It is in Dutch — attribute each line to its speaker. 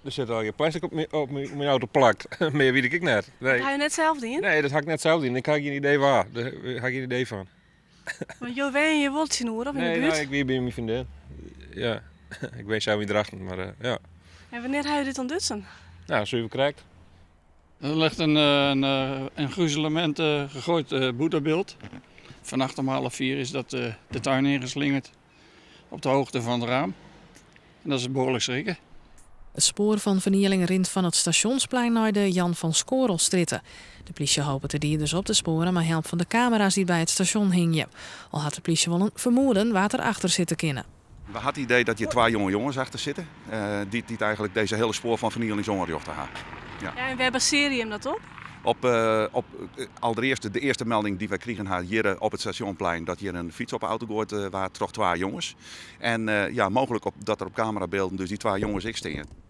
Speaker 1: Er zit al je plastic op mijn auto plakt. Meer weet ik net. Nee.
Speaker 2: Ga je net zelf in?
Speaker 1: Nee, dat had ik net zelf in. Ik had geen idee waar. Daar heb ik geen idee van.
Speaker 2: Want je weet je wilt zien hoor, of in
Speaker 1: Nee,
Speaker 2: de buurt?
Speaker 1: nou, ik weer bij mijn vriendin. Ja, ik weet zelf niet erachter, maar ja.
Speaker 2: En wanneer ga je dit dan dutsen?
Speaker 1: Nou, zo even krijgt.
Speaker 3: Er ligt een gruzelement gegooid boeddhabeeld. Vannacht om 3:30 is dat de tuin ingeslingerd. Op de hoogte van het raam. En dat is behoorlijk schrikken.
Speaker 4: Het spoor van vernieling rint van het stationsplein naar de Jan van Skorrelstritten. De politie hoopt de dier dus op te sporen met hulp van de camera's die bij het station hingen. Al had de politie wel een vermoeden waar erachter zit te kennen.
Speaker 5: We hadden het idee dat je 2 jonge jongens achter zitten. Die eigenlijk deze hele spoor van vernieling zongerjocht te gaan.
Speaker 2: Ja, en waar baseer je hem dat op?
Speaker 5: Allereerst de eerste melding die wij kregen hier op het stationplein. Dat hier een fiets op de auto gooit waar toch 2 jongens. En mogelijk dat er op camerabeelden dus die 2 jongens ik staan.